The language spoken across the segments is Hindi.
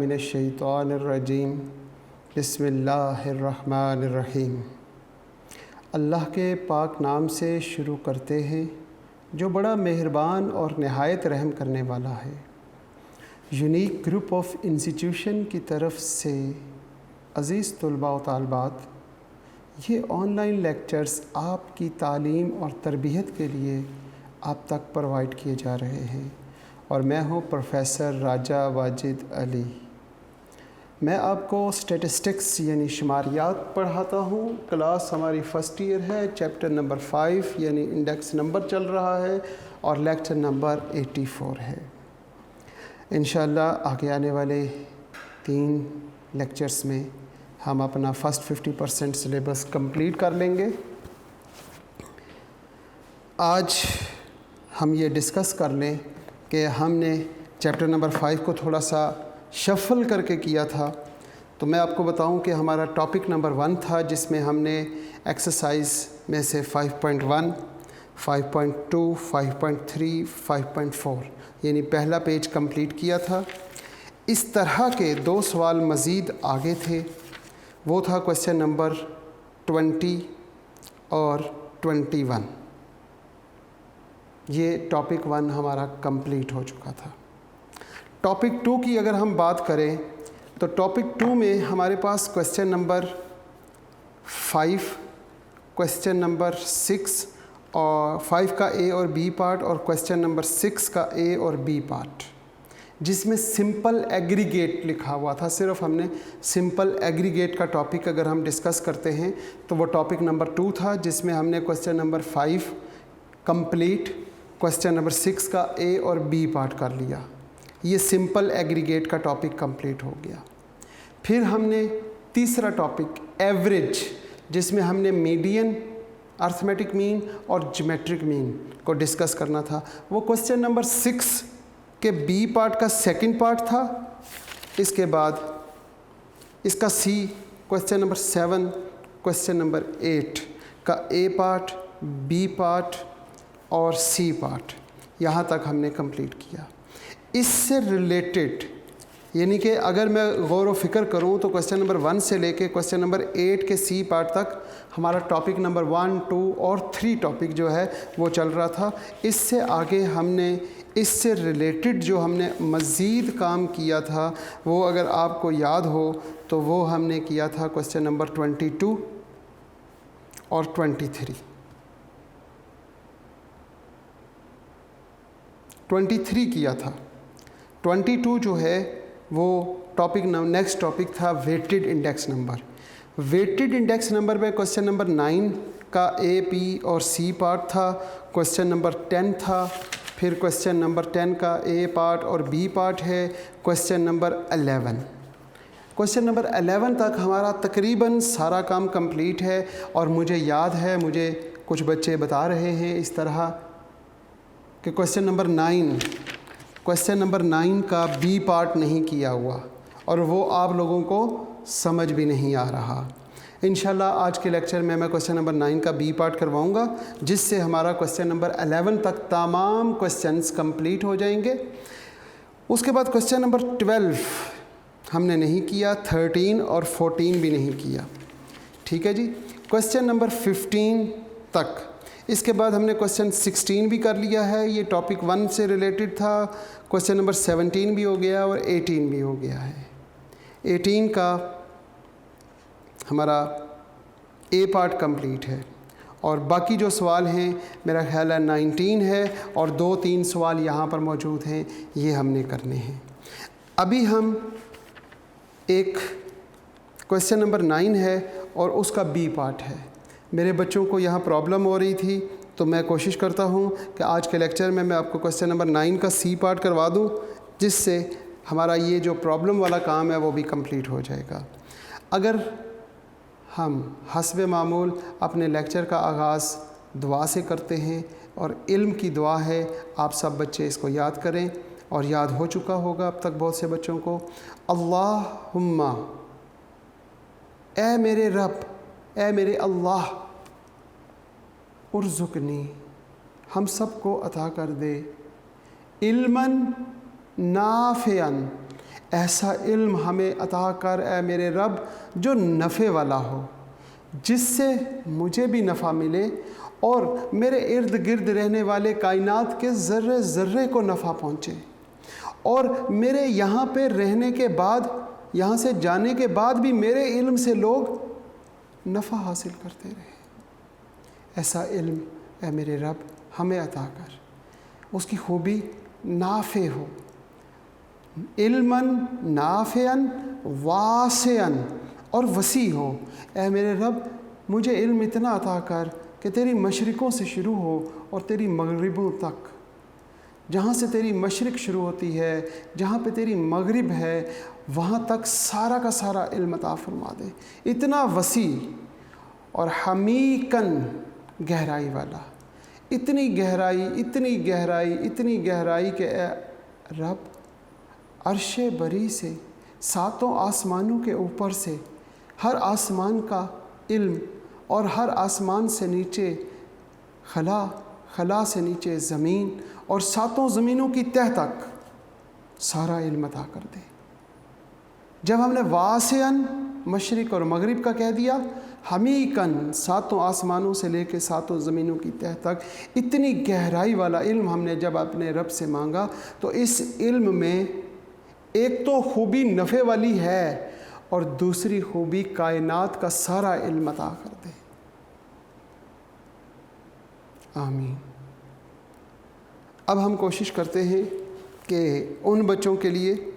मिनश्शैतानिर्रजीम बिस्मिल्लाहिर्रहमानिर्रहीम। अल्लाह के पाक नाम से शुरू करते हैं जो बड़ा मेहरबान और नहायत रहम करने वाला है। यूनिक ग्रुप ऑफ इंस्टीट्यूशन की तरफ से अज़ीज़ तलबा व तालिबात, ये ऑनलाइन लेक्चर्स आपकी तालीम और तरबियत के लिए आप तक प्रोवाइड किए जा रहे हैं और मैं हूँ प्रोफेसर राजा वाजिद अली। मैं आपको स्टैटिस्टिक्स यानी शुमारियात पढ़ाता हूँ। क्लास हमारी फ़र्स्ट ईयर है, चैप्टर नंबर 5 यानी इंडेक्स नंबर चल रहा है और लेक्चर नंबर 84 है। इंशाअल्लाह आगे आने वाले 3 लेक्चर्स में हम अपना फ़र्स्ट 50% सिलेबस कंप्लीट कर लेंगे। आज हम ये डिस्कस कर लें कि हमने चैप्टर नंबर 5 को थोड़ा सा शफ़ल करके किया था। तो मैं आपको बताऊं कि हमारा टॉपिक नंबर 1 था जिसमें हमने एक्सरसाइज में से 5.1, 5.2, 5.3, 5.4 यानी पहला पेज कंप्लीट किया था। इस तरह के 2 सवाल मज़ीद आगे थे, वो था क्वेश्चन नंबर 20 और 21। ये टॉपिक 1 हमारा कंप्लीट हो चुका था। टॉपिक 2 की अगर हम बात करें तो टॉपिक 2 में हमारे पास क्वेश्चन नंबर 5, क्वेश्चन नंबर 6 और 5 का ए और बी पार्ट और क्वेश्चन नंबर 6 का ए और बी पार्ट, जिसमें सिंपल एग्रीगेट लिखा हुआ था। सिर्फ हमने सिंपल एग्रीगेट का टॉपिक अगर हम डिस्कस करते हैं तो वो टॉपिक नंबर 2 था, जिसमें हमने question number 5 complete, question number 6 का ए और बी पार्ट कर लिया। ये सिंपल एग्रीगेट का टॉपिक कंप्लीट हो गया। फिर हमने तीसरा टॉपिक एवरेज, जिसमें हमने मीडियन, अर्थमेटिक मीन और ज्योमेट्रिक मीन को डिस्कस करना था। वो क्वेश्चन नंबर 6 के बी पार्ट का सेकंड पार्ट था। इसके बाद इसका सी, क्वेश्चन नंबर 7, क्वेश्चन नंबर 8 का ए पार्ट, बी पार्ट और सी पार्ट, यहाँ तक हमने कंप्लीट किया। इससे रिलेटेड यानी कि अगर मैं गौर व फिक्र करूँ तो क्वेश्चन नंबर 1 से लेके क्वेश्चन नंबर 8 के सी पार्ट तक हमारा टॉपिक नंबर 1, 2 और 3 टॉपिक जो है वो चल रहा था। इससे आगे हमने इससे रिलेटेड जो हमने मज़ीद काम किया था वो अगर आपको याद हो तो वो हमने किया था क्वेश्चन नंबर 22 और 23 किया था। 22 जो है वो टॉपिक नेक्स्ट टॉपिक था weighted index number. Weighted index number में क्वेश्चन नंबर 9 का ए, बी और सी पार्ट था। क्वेश्चन नंबर 10 था। फिर क्वेश्चन नंबर 10 का ए पार्ट और बी पार्ट है। क्वेश्चन नंबर 11, क्वेश्चन नंबर 11 तक हमारा तकरीबन सारा काम कंप्लीट है। और मुझे याद है, मुझे कुछ बच्चे बता रहे हैं इस तरह कि क्वेश्चन नंबर 9 का बी पार्ट नहीं किया हुआ और वो आप लोगों को समझ भी नहीं आ रहा। इंशाल्लाह आज के लेक्चर में मैं क्वेश्चन नंबर 9 का बी पार्ट करवाऊंगा, जिससे हमारा क्वेश्चन नंबर 11 तक तमाम क्वेश्चंस कंप्लीट हो जाएंगे। उसके बाद क्वेश्चन नंबर 12 हमने नहीं किया, 13 और 14 भी नहीं किया। ठीक है जी। क्वेश्चन नंबर 15 तक, इसके बाद हमने क्वेश्चन 16 भी कर लिया है, ये टॉपिक 1 से रिलेटेड था। क्वेश्चन नंबर 17 भी हो गया और 18 भी हो गया है। 18 का हमारा ए पार्ट कंप्लीट है और बाकी जो सवाल हैं मेरा ख्याल है 19 है और 2-3 सवाल यहाँ पर मौजूद हैं, ये हमने करने हैं। अभी हम एक क्वेश्चन नंबर 9 है और उसका बी पार्ट है। मेरे बच्चों को यहाँ प्रॉब्लम हो रही थी तो मैं कोशिश करता हूँ कि आज के लेक्चर में मैं आपको क्वेश्चन नंबर 9 का सी पार्ट करवा दूँ, जिससे हमारा ये जो प्रॉब्लम वाला काम है वो भी कंप्लीट हो जाएगा। अगर हम हस्बे मामूल अपने लेक्चर का आगाज़ दुआ से करते हैं और इल्म की दुआ है, आप सब बच्चे इसको याद करें और याद हो चुका होगा अब तक बहुत से बच्चों को। अल्लाहुम्मा, ए मेरे रब, ए मेरे अल्लाह, उर्ज़ुकनी, हम सब को अता कर दे, इल्मन नाफ़िअन, ऐसा इल्म हमें अता कर ए मेरे रब जो नफ़े वाला हो, जिससे मुझे भी नफ़ा मिले और मेरे इर्द गिर्द रहने वाले कायनात के ज़र्रे ज़र्रे को नफ़ा पहुँचे, और मेरे यहाँ पे रहने के बाद, यहाँ से जाने के बाद भी मेरे इल्म से लोग नफ़ा हासिल करते रहे। ऐसा इल्म ए मेरे रब हमें अता कर, उसकी खूबी नाफ़े हो, इल्मन नाफ़ियन वासियन, और वसी हो। ए मेरे रब मुझे इल्म इतना अता कर कि तेरी मशरिक़ों से शुरू हो और तेरी मगरिबों तक, जहाँ से तेरी मशरिक़ शुरू होती है, जहाँ पे तेरी मगरिब है, वहाँ तक सारा का सारा इल्म अता फरमा दे, इतना वसी और हमीकन गहराई वाला, इतनी गहराई, इतनी गहराई, इतनी गहराई के ए रब अर्शे बरी से, सातों आसमानों के ऊपर से, हर आसमान का इल्म और हर आसमान से नीचे खला, खला से नीचे ज़मीन और सातों ज़मीनों की तह तक सारा इल्म अता कर दे। जब हमने वासियन मशरिक़ और मगरिब का कह दिया, हमीकन सातों आसमानों से लेके सातों ज़मीनों की तह तक इतनी गहराई वाला इल्म हमने जब अपने रब से मांगा, तो इस इल्म में एक तो खूबी नफ़े वाली है और दूसरी खूबी कायनात का सारा इल्म अता कर दे। आमीन। अब हम कोशिश करते हैं कि उन बच्चों के लिए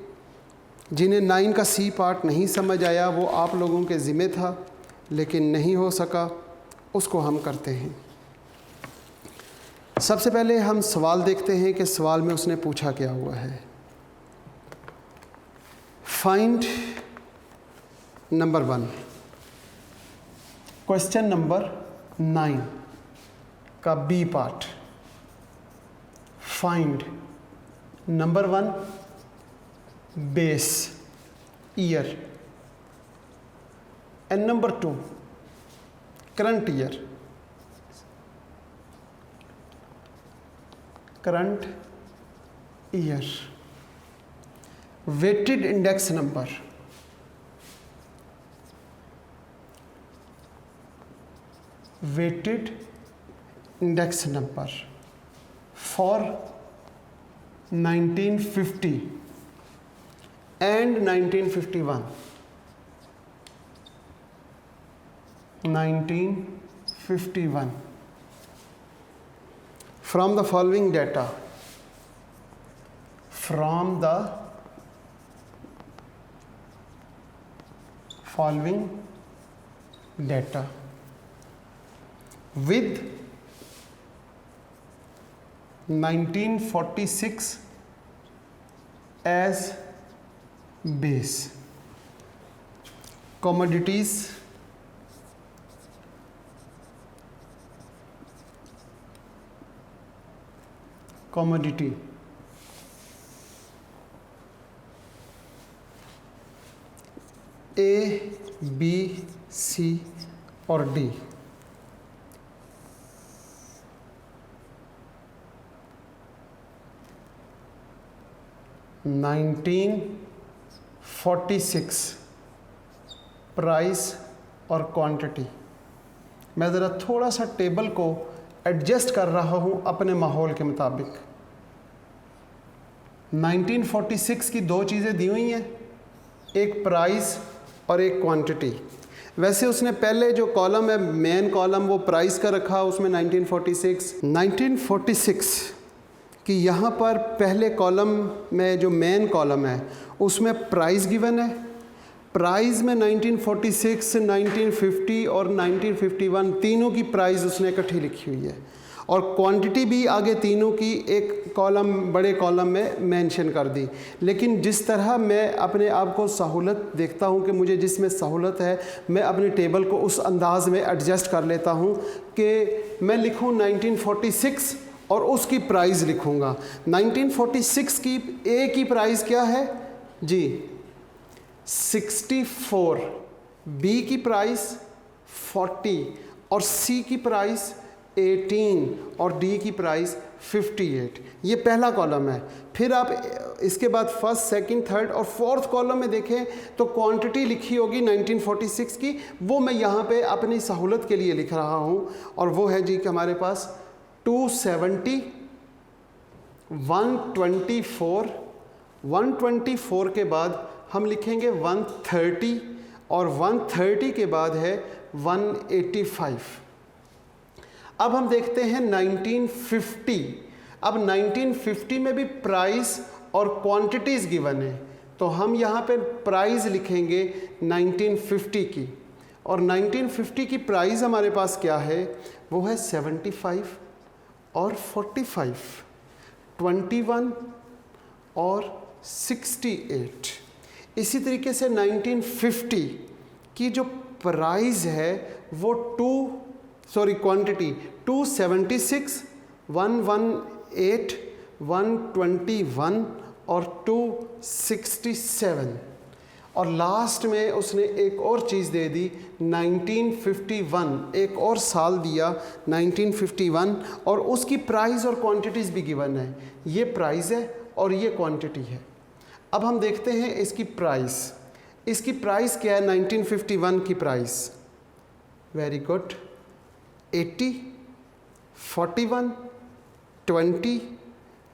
जिन्हें 9 का सी पार्ट नहीं समझ आया, वो आप लोगों के ज़िम्मे था लेकिन नहीं हो सका, उसको हम करते हैं। सबसे पहले हम सवाल देखते हैं कि सवाल में उसने पूछा क्या हुआ है। फाइंड नंबर 1, क्वेश्चन नंबर 9 का B part. Find number 1 base year and number 2 current year, current year, weighted index number, weighted index number for 1950 and 1951. 1951 from the following data, from the following data with 1946 as base. Commodities, commodity, A, B, C और D. नाइनटीन 46 प्राइस और क्वांटिटी। मैं ज़रा थोड़ा सा टेबल को एडजस्ट कर रहा हूँ अपने माहौल के मुताबिक। 1946 की दो चीज़ें दी हुई हैं, एक प्राइस और एक क्वांटिटी। वैसे उसने पहले जो कॉलम है, मेन कॉलम, वो प्राइस का रखा, उसमें 1946 कि यहाँ पर पहले कॉलम में जो मेन कॉलम है उसमें प्राइस गिवन है। प्राइस में 1946, 1950 और 1951 तीनों की प्राइस उसने इकट्ठी लिखी हुई है, और क्वांटिटी भी आगे तीनों की एक कॉलम, बड़े कॉलम में मेंशन कर दी। लेकिन जिस तरह मैं अपने आप को सहूलत देखता हूँ कि मुझे जिसमें सहूलत है, मैं अपने टेबल को उस अंदाज में एडजस्ट कर लेता हूँ कि मैं लिखूँ 1946 और उसकी प्राइस लिखूँगा। 1946 की ए की प्राइस क्या है जी? 64, बी की प्राइस 40 और सी की प्राइस 18 और डी की प्राइस 58, ये पहला कॉलम है। फिर आप इसके बाद फर्स्ट, सेकंड, थर्ड और फोर्थ कॉलम में देखें तो क्वांटिटी लिखी होगी 1946 की, वो मैं यहाँ पे अपनी सहूलत के लिए लिख रहा हूँ, और वो है जी कि हमारे पास 270, 124, 124 के बाद हम लिखेंगे 130, और 130 के बाद है 185। अब हम देखते हैं 1950। अब 1950 में भी प्राइस और क्वांटिटीज़ गिवन है, तो हम यहाँ पे प्राइस लिखेंगे 1950 की, और 1950 की प्राइस हमारे पास क्या है, वो है 75 और 45, 21 और 68। इसी तरीके से 1950 की जो प्राइस है वो क्वांटिटी 276, 118, 121 और 267, और लास्ट में उसने एक और चीज़ दे दी 1951, एक और साल दिया 1951, और उसकी प्राइस और क्वांटिटीज़ भी गिवन है। ये प्राइस है और ये क्वांटिटी है। अब हम देखते हैं इसकी प्राइस। इसकी प्राइस क्या है 1951 की प्राइस? Very good, 80, 41, 20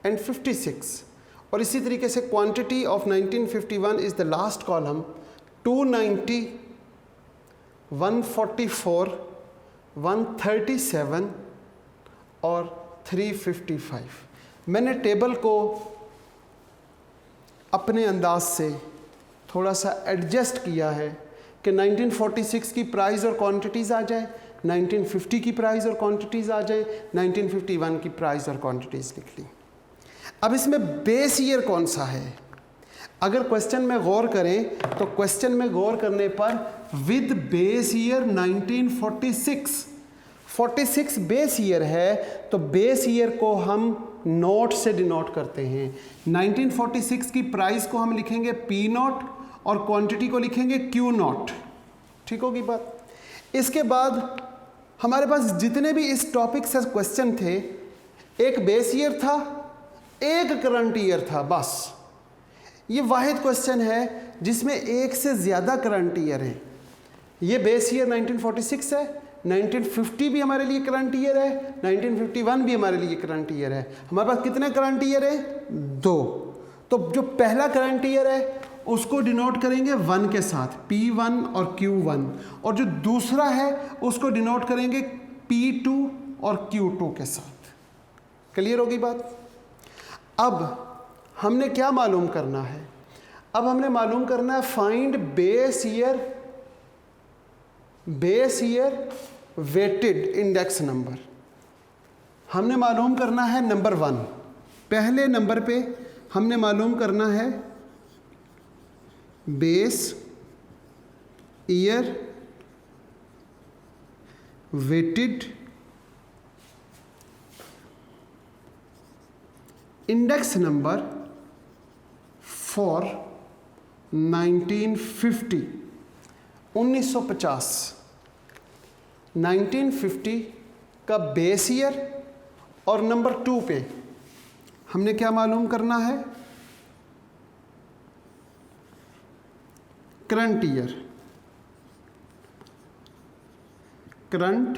and 56। और इसी तरीके से quantity of 1951 is the last column, 290, 144, 137 और 355। मैंने टेबल को अपने अंदाज से थोड़ा सा एडजस्ट किया है कि 1946 की प्राइस और क्वांटिटीज़ आ जाए, 1950 की प्राइस और क्वांटिटीज़ आ जाए, 1951 की प्राइस और क्वांटिटीज़ लिख ली। अब इसमें बेस ईयर कौन सा है? अगर क्वेश्चन में गौर करें तो क्वेश्चन में गौर करने पर with base year 1946 base year है, तो बेस ईयर को हम नोट से डिनोट करते हैं। 1946 की प्राइस को हम लिखेंगे P नोट और क्वांटिटी को लिखेंगे Q नोट। ठीक होगी बात? इसके बाद हमारे पास जितने भी इस टॉपिक से क्वेश्चन थे, एक बेस ईयर था, एक करंट ईयर था, बस। ये वाहिद क्वेश्चन है जिसमें एक से ज़्यादा करंट ईयर है। ये बेस ईयर 1946 है, 1950 भी हमारे लिए करंट ईयर है, 1951 भी हमारे लिए करंट ईयर है। हमारे पास कितने करंट ईयर है? 2। तो जो पहला करंट ईयर है उसको डिनोट करेंगे 1 के साथ, P1 और Q1, और जो दूसरा है उसको डिनोट करेंगे P2 और Q2 के साथ। क्लियर होगी बात? अब हमने क्या मालूम करना है? अब हमने मालूम करना है find base year weighted index number. हमने मालूम करना है नंबर 1। पहले नंबर पे हमने मालूम करना है base year weighted index number for 1950, 1950। 1950 का बेस ईयर, और नंबर 2 पे हमने क्या मालूम करना है? Current year, current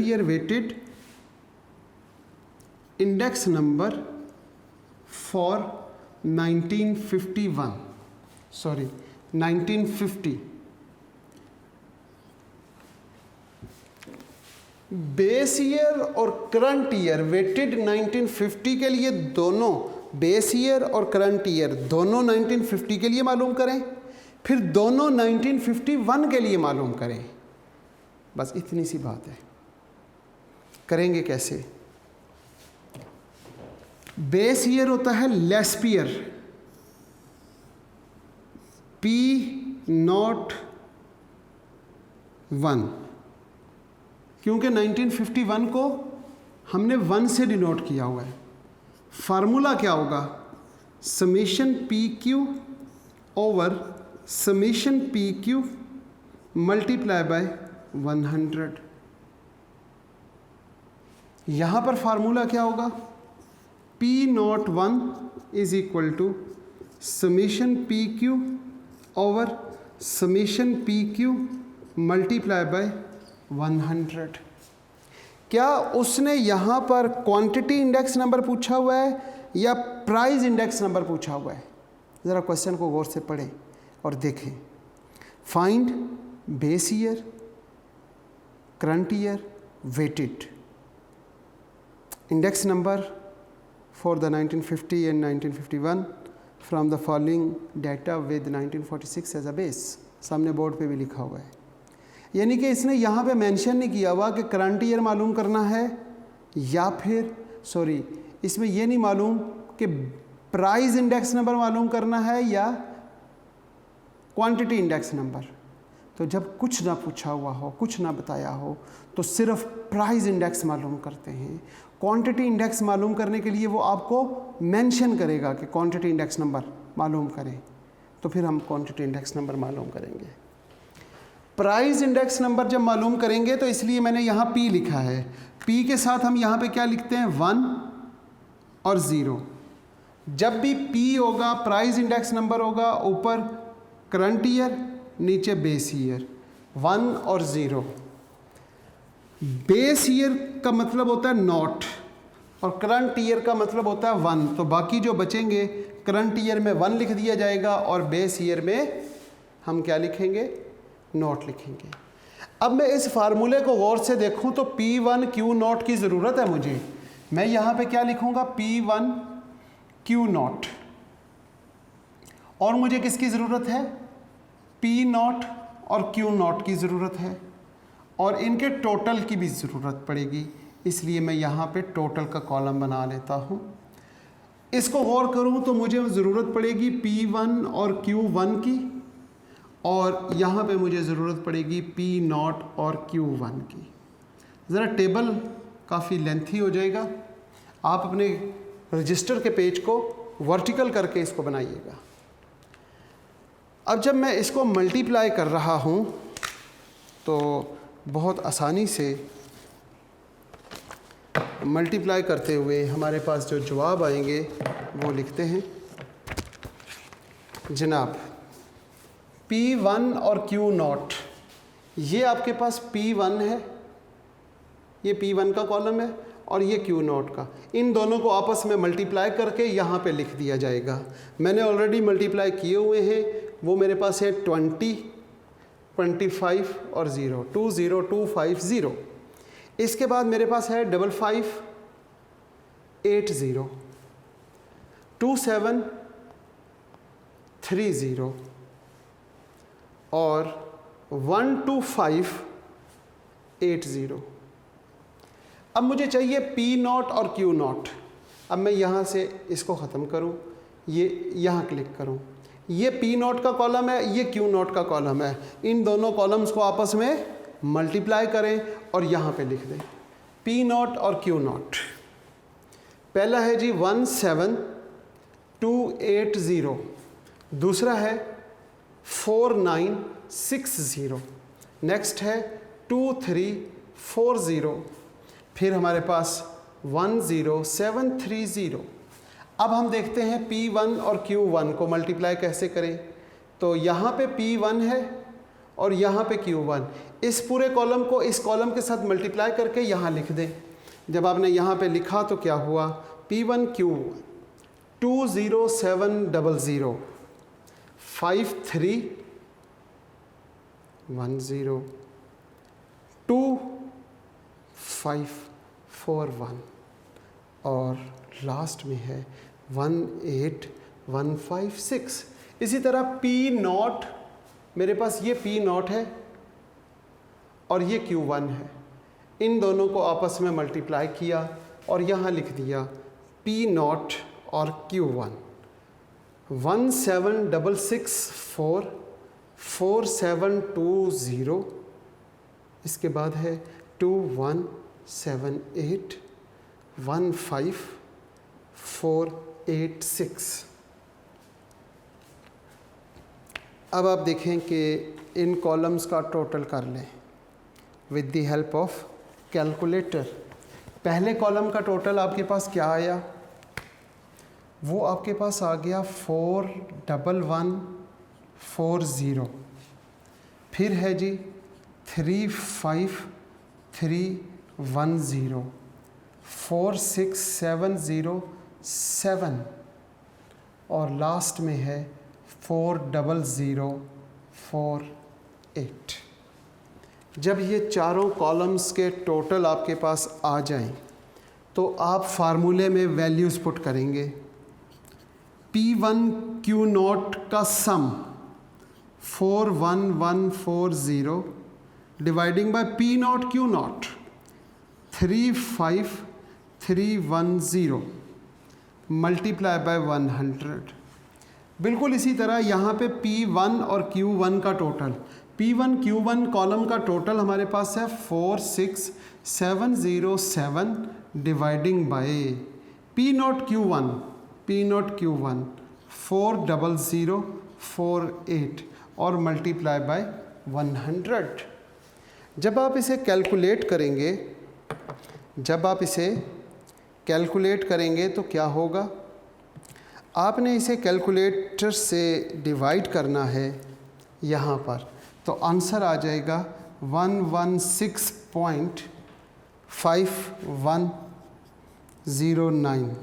year weighted index number for 1950। Base year और करंट ईयर वेटेड 1950 के लिए, दोनों बेस ईयर और करंट ईयर दोनों 1950 के लिए मालूम करें, फिर दोनों 1951 के लिए मालूम करें। बस इतनी सी बात है। करेंगे कैसे? बेस ईयर होता है लेस्प ईयर, P01, क्योंकि 1951 को हमने 1 से डिनोट किया हुआ है। फार्मूला क्या होगा? Summation PQ over summation PQ multiply by 100। यहाँ पर फार्मूला क्या होगा? P01 is equal to summation P Q over summation P Q multiply by 100। क्या उसने यहाँ पर क्वांटिटी इंडेक्स नंबर पूछा हुआ है या प्राइस इंडेक्स नंबर पूछा हुआ है? ज़रा क्वेश्चन को गौर से पढ़ें और देखें। Find base year, current year, weighted index number for the 1950 and 1951 from the following data with 1946 as a base. सामने बोर्ड पे भी लिखा हुआ है। यानी कि इसने यहाँ पे मेंशन नहीं किया हुआ कि करंट ईयर मालूम करना है या फिर इसमें ये नहीं मालूम कि प्राइस इंडेक्स नंबर मालूम करना है या क्वांटिटी इंडेक्स नंबर। तो जब कुछ ना पूछा हुआ हो, कुछ ना बताया हो, तो सिर्फ प्राइस इंडेक्स मालूम करते हैं। क्वांटिटी इंडेक्स मालूम करने के लिए वो आपको मेंशन करेगा कि क्वांटिटी इंडेक्स नंबर मालूम करें, तो फिर हम क्वांटिटी इंडेक्स नंबर मालूम करेंगे। प्राइस इंडेक्स नंबर जब मालूम करेंगे तो इसलिए मैंने यहाँ P लिखा है। P के साथ हम यहाँ पे क्या लिखते हैं? 1 और 0। जब भी P होगा, प्राइस इंडेक्स नंबर होगा, ऊपर करंट ईयर, नीचे बेस ईयर, 1 और 0। बेस ईयर का मतलब होता है नॉट और करंट ईयर का मतलब होता है 1। तो बाकी जो बचेंगे, करंट ईयर में 1 लिख दिया जाएगा और बेस ईयर में हम क्या लिखेंगे? नॉट लिखेंगे। अब मैं इस फार्मूले को गौर से देखूं तो P1 Q0 की ज़रूरत है मुझे। मैं यहाँ पे क्या लिखूँगा? P1 Q0। और मुझे किसकी ज़रूरत है? P0 और Q0 की ज़रूरत है और इनके टोटल की भी ज़रूरत पड़ेगी। इसलिए मैं यहाँ पे टोटल का कॉलम बना लेता हूँ। इसको गौर करूँ तो मुझे ज़रूरत पड़ेगी P1 और Q1 की, और यहाँ पे मुझे ज़रूरत पड़ेगी P0 और Q1 की। ज़रा टेबल काफ़ी लेंथी हो जाएगा, आप अपने रजिस्टर के पेज को वर्टिकल करके इसको बनाइएगा। अब जब मैं इसको मल्टीप्लाई कर रहा हूँ तो बहुत आसानी से मल्टीप्लाई करते हुए हमारे पास जो जवाब आएंगे वो लिखते हैं। जनाब, P1 और Q0, ये आपके पास P1 है, ये P1 का कॉलम है और ये Q0 का। इन दोनों को आपस में मल्टीप्लाई करके यहाँ पे लिख दिया जाएगा। मैंने ऑलरेडी मल्टीप्लाई किए हुए हैं, वो मेरे पास है 20, 25 और 0, 20250। इसके बाद मेरे पास है 5580, 2730 और 12580। अब मुझे चाहिए P0 और Q0। अब मैं यहाँ से इसको ख़त्म करूँ, ये यहाँ क्लिक करूँ। ये P0 का कॉलम है, ये Q0 का कॉलम है। इन दोनों कॉलम्स को आपस में मल्टीप्लाई करें और यहाँ पे लिख दें P0 और Q0। पहला है जी 17280, दूसरा है 4960, नेक्स्ट है 2340, फिर हमारे पास 10730। अब हम देखते हैं P1 और Q1 को मल्टीप्लाई कैसे करें। तो यहाँ पे P1 है और यहाँ पे Q1। इस पूरे कॉलम को इस कॉलम के साथ मल्टीप्लाई करके यहाँ लिख दें। जब आपने यहाँ पे लिखा तो क्या हुआ? P1 Q1 20700 5310 2541 और लास्ट में है 18156। इसी तरह P0, मेरे पास ये P0 है और ये Q1 है। इन दोनों को आपस में मल्टीप्लाई किया और यहाँ लिख दिया P0 और Q1। 17664 4720, इसके बाद है 2178 15486। अब आप देखें कि इन कॉलम्स का टोटल कर लें with the help of calculator. पहले कॉलम का टोटल आपके पास क्या आया, वो आपके पास आ गया 41140। फिर है जी 35310, 46707 और लास्ट में है 40048। जब ये चारों कॉलम्स के टोटल आपके पास आ जाएं तो आप फार्मूले में वैल्यूज़ पुट करेंगे। P1 Q0 का सम 41140 dividing by P0 Q0 35310 multiply by 100। बिल्कुल इसी तरह यहाँ पे P1 और Q1 का टोटल, P1 Q1 कॉलम का टोटल हमारे पास है 46707 डिवाइडिंग बाय P0 Q1 40048 और मल्टीप्लाई बाय 100। जब आप इसे कैलकुलेट करेंगे तो क्या होगा, आपने इसे कैलकुलेटर से डिवाइड करना है यहाँ पर, तो आंसर आ जाएगा 116.5109।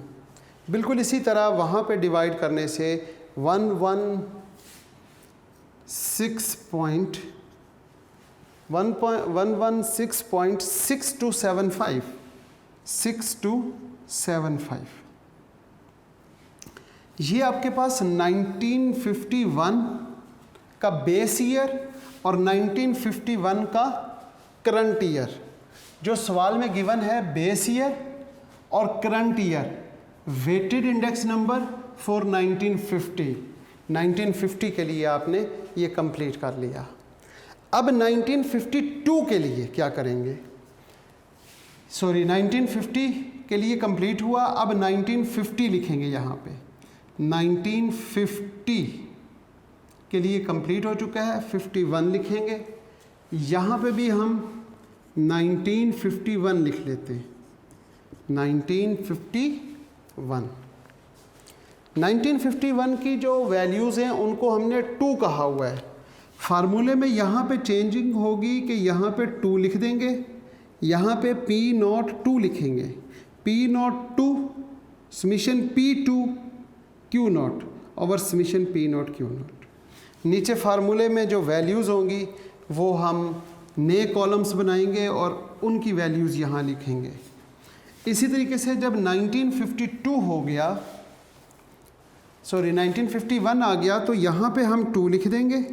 बिल्कुल इसी तरह वहाँ पे डिवाइड करने से 116.6275 ये आपके पास 1951 का बेस ईयर और 1951 का करंट ईयर, जो सवाल में गिवन है बेस ईयर और current year, weighted index number for 1950 के लिए आपने ये कंप्लीट कर लिया। अब 1952 के लिए क्या करेंगे, 1950 के लिए कंप्लीट हुआ, अब 1950 लिखेंगे यहाँ पे। 1950 के लिए कंप्लीट हो चुका है, 51 लिखेंगे। यहाँ पे भी हम 1951 लिख लेते हैं। 1951 की जो वैल्यूज़ हैं उनको हमने 2 कहा हुआ है। फार्मूले में यहाँ पे चेंजिंग होगी कि यहाँ पे 2 लिख देंगे, यहाँ पे P02 लिखेंगे। P02 समीशन P2 Q0 और समीशन P0 Q0। नीचे फार्मूले में जो वैल्यूज़ होंगी वो हम नए कॉलम्स बनाएंगे और उनकी वैल्यूज़ यहाँ लिखेंगे। इसी तरीके से जब 1951 आ गया तो यहाँ पे हम 2 लिख देंगे।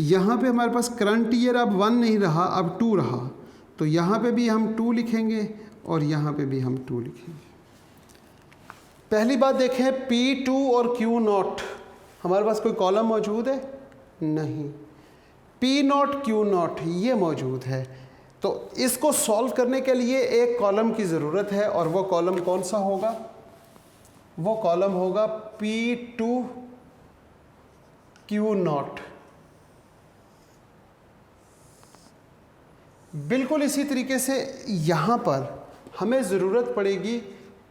यहाँ पे हमारे पास करंट ईयर अब 1 नहीं रहा, अब 2 रहा, तो यहाँ पे भी हम 2 लिखेंगे और यहाँ पे भी हम 2 लिखेंगे। पहली बात देखें, P2 और Q0 हमारे पास कोई कॉलम मौजूद है? नहीं। P0 Q0 ये मौजूद है, तो इसको सॉल्व करने के लिए एक कॉलम की ज़रूरत है और वो कॉलम कौन सा होगा? वो कॉलम होगा P2 Q0। बिल्कुल इसी तरीके से यहाँ पर हमें ज़रूरत पड़ेगी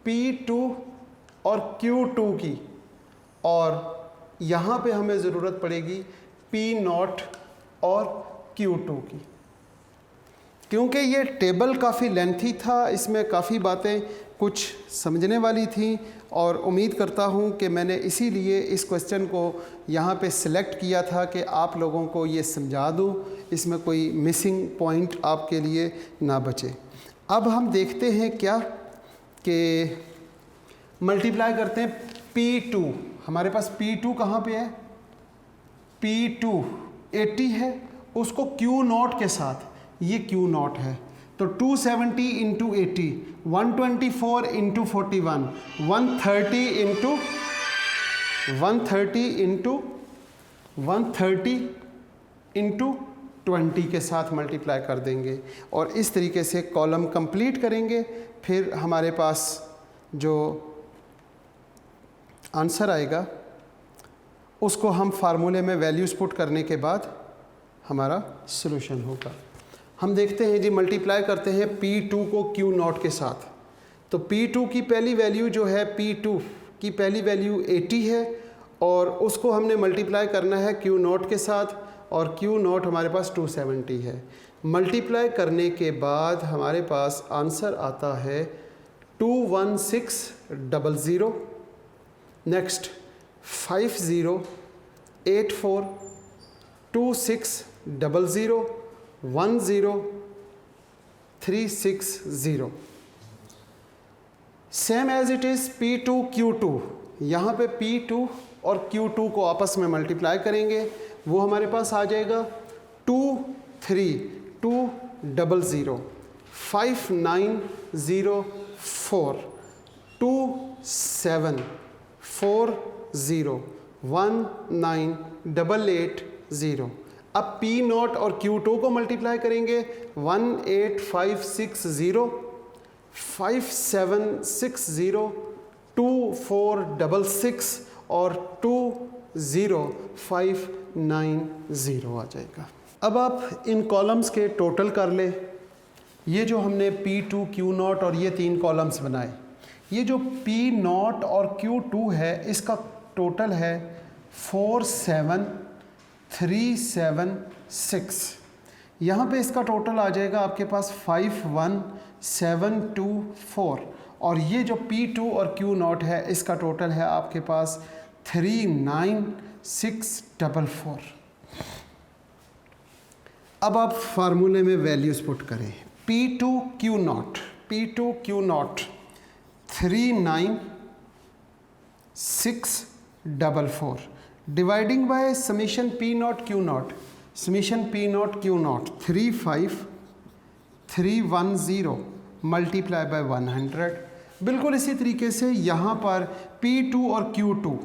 P2 और Q2 की, और यहाँ पे हमें ज़रूरत पड़ेगी P0 और Q2 की। क्योंकि ये टेबल काफ़ी लेंथी था, इसमें काफ़ी बातें कुछ समझने वाली थी, और उम्मीद करता हूँ कि मैंने इसीलिए इस क्वेश्चन को यहाँ पे सिलेक्ट किया था कि आप लोगों को ये समझा दूँ, इसमें कोई मिसिंग पॉइंट आपके लिए ना बचे। अब हम देखते हैं क्या कि मल्टीप्लाई करते हैं P2। हमारे पास P2 कहाँ पे है? P2 80 है, उसको Q0 के साथ, ये Q0 है, तो 270 इंटू 80, 124 इंटू 41, 130 इंटू 20 के साथ मल्टीप्लाई कर देंगे और इस तरीके से कॉलम कंप्लीट करेंगे। फिर हमारे पास जो आंसर आएगा उसको हम फार्मूले में वैल्यूज़ पुट करने के बाद हमारा सॉल्यूशन होगा। हम देखते हैं जी, मल्टीप्लाई करते हैं P2 को Q0 के साथ। तो P2 की पहली वैल्यू जो है, P2 की पहली वैल्यू 80 है और उसको हमने मल्टीप्लाई करना है Q0 के साथ और Q0 हमारे पास 270 है। मल्टीप्लाई करने के बाद हमारे पास आंसर आता है 21600, next 5084 2600 10360। Same as it is P2 Q2, यहाँ पे P2 और Q2 को आपस में मल्टीप्लाई करेंगे, वो हमारे पास आ जाएगा 23200 5904 2740 19880। अब P0 और Q2 को मल्टीप्लाई करेंगे 18560 5760 2466 और 20590 आ जाएगा। अब आप इन कॉलम्स के टोटल कर ले। ये जो हमने P2 Q0 और ये 3 कॉलम्स बनाए, ये जो P0 और Q2 है इसका टोटल है 47376। यहाँ पे इसका टोटल आ जाएगा आपके पास 51724 और ये जो P2 और Q0 है इसका टोटल है आपके पास 39644। अब आप फार्मूले में वैल्यूज़ पुट करें। P2 Q0 39644 dividing by summation P0 Q0, summation P0 Q0 35310 multiply by 100। बिल्कुल इसी तरीके से यहाँ पर P2 और Q2,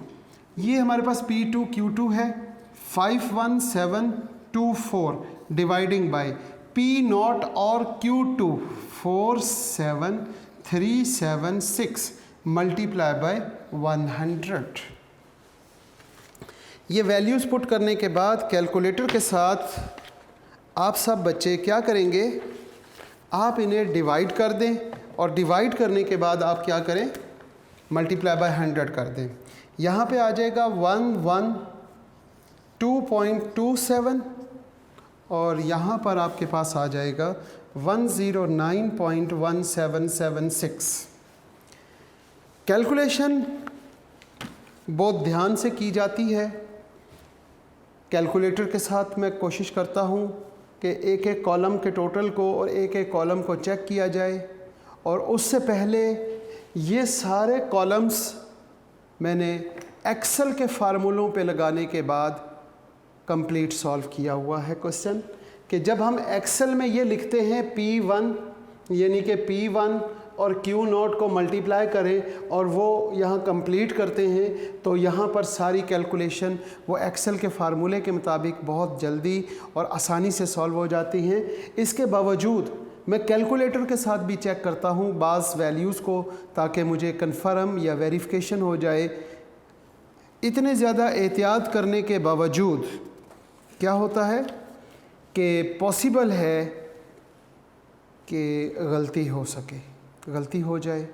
ये हमारे पास P2 Q2 है 51724 डिवाइडिंग बाय P0 और Q2 47376 मल्टीप्लाई बाय 100। ये वैल्यूज़ पुट करने के बाद कैलकुलेटर के साथ आप सब बच्चे क्या करेंगे, आप इन्हें डिवाइड कर दें और डिवाइड करने के बाद आप क्या करें, मल्टीप्लाई बाय 100 कर दें। यहाँ पे आ जाएगा 112.27 और यहाँ पर आपके पास आ जाएगा 109.1776। कैलकुलेशन बहुत ध्यान से की जाती है। कैलकुलेटर के साथ मैं कोशिश करता हूँ कि एक एक कॉलम के टोटल को और एक एक कॉलम को चेक किया जाए और उससे पहले ये सारे कॉलम्स मैंने एक्सेल के फार्मूलों पे लगाने के बाद कंप्लीट सॉल्व किया हुआ है क्वेश्चन। कि जब हम एक्सेल में ये लिखते हैं P1 यानी कि P1 और Q0 को मल्टीप्लाई करें और वो यहाँ कंप्लीट करते हैं तो यहाँ पर सारी कैलकुलेशन वो एक्सेल के फार्मूले के मुताबिक बहुत जल्दी और आसानी से सॉल्व हो जाती हैं। इसके बावजूद मैं कैलकुलेटर के साथ भी चेक करता हूँ बाज़ वैल्यूज़ को, ताकि मुझे कन्फर्म या वेरिफिकेशन हो जाए। इतने ज़्यादा एहतियात करने के बावजूद क्या होता है कि पॉसिबल है कि गलती हो सके, गलती हो जाए।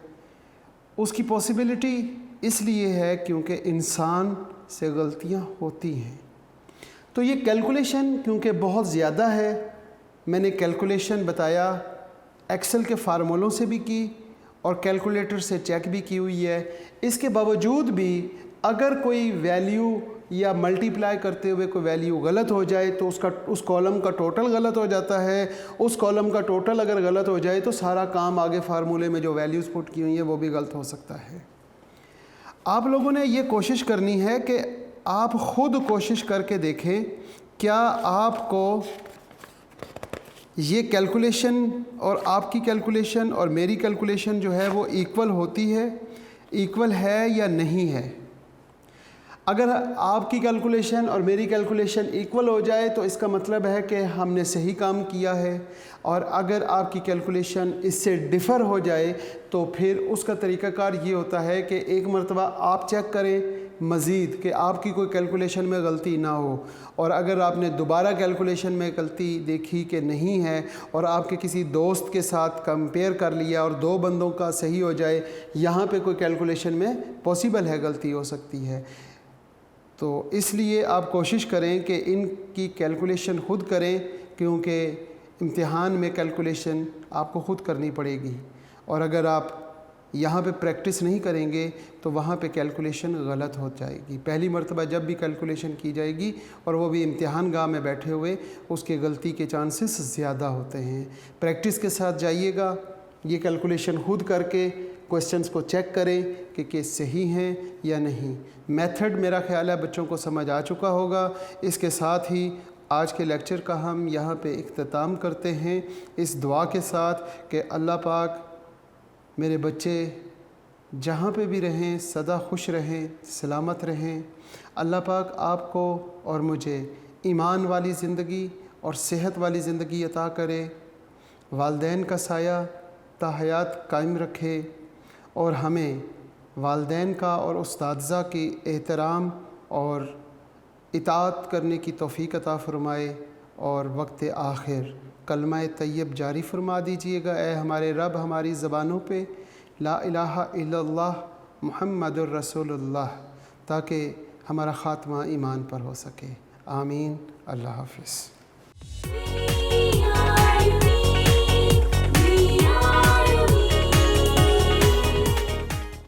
उसकी पॉसिबिलिटी इसलिए है क्योंकि इंसान से गलतियां होती हैं। तो ये कैलकुलेशन क्योंकि बहुत ज़्यादा है, मैंने कैलकुलेशन बताया एक्सेल के फार्मूलों से भी की और कैलकुलेटर से चेक भी की हुई है। इसके बावजूद भी अगर कोई वैल्यू या मल्टीप्लाई करते हुए कोई वैल्यू गलत हो जाए तो उस कॉलम का टोटल गलत हो जाता है। उस कॉलम का टोटल अगर गलत हो जाए तो सारा काम आगे फार्मूले में जो वैल्यूज़ पुट की हुई हैं वो भी गलत हो सकता है। आप लोगों ने ये कोशिश करनी है कि आप ख़ुद कोशिश करके देखें क्या आपको ये कैलकुलेशन और आपकी कैलकुलेशन और मेरी कैलकुलेशन जो है वो इक्वल होती है, इक्वल है या नहीं है। अगर आपकी कैलकुलेशन और मेरी कैलकुलेशन इक्वल हो जाए तो इसका मतलब है कि हमने सही काम किया है, और अगर आपकी कैलकुलेशन इससे डिफ़र हो जाए तो फिर उसका तरीक़ाकार ये होता है कि एक मरतबा आप चेक करें, मज़ीद कि आपकी कोई कैलकुलेशन में गलती ना हो, और अगर आपने दोबारा कैलकुलेशन में गलती देखी कि नहीं है और आपके किसी दोस्त के साथ कंपेयर कर लिया और 2 बंदों का सही हो जाए, यहाँ पे कोई कैलकुलेशन में पॉसिबल है गलती हो सकती है। तो इसलिए आप कोशिश करें कि इनकी कैलकुलेशन ख़ुद करें, क्योंकि इम्तिहान में कैलकुलेशन आपको ख़ुद करनी पड़ेगी, और अगर आप यहाँ पे प्रैक्टिस नहीं करेंगे तो वहाँ पे कैलकुलेशन गलत हो जाएगी। पहली मर्तबा जब भी कैलकुलेशन की जाएगी और वो भी इम्तिहान गाह में बैठे हुए, उसके गलती के चांसेस ज़्यादा होते हैं। प्रैक्टिस के साथ जाइएगा, ये कैलकुलेशन खुद करके क्वेश्चंस को चेक करें कि सही हैं या नहीं। मेथड मेरा ख्याल है बच्चों को समझ आ चुका होगा। इसके साथ ही आज के लेक्चर का हम यहाँ पे इख्तिताम करते हैं इस दुआ के साथ कि अल्लाह पाक मेरे बच्चे जहाँ पे भी रहें सदा खुश रहें, सलामत रहें। अल्लाह पाक आपको और मुझे ईमान वाली ज़िंदगी और सेहत वाली ज़िंदगी अता करे, वालदैन का साया ताहयात कायम रखे, और हमें वालदैन का और उस्तादज़ा की एहतराम और इताअत करने की तौफ़ीक़ अता फ़रमाए, और वक्त आखिर कलमा तय्यब जारी फरमा दीजिएगा। ए हमारे रब, हमारी ज़बानों पे ला इलाहा इल्लल्लाह मुहम्मदुर रसूलुल्लाह, ताकि हमारा ख़ात्मा ईमान पर हो सके। आमीन। अल्लाह हाफ़िज़।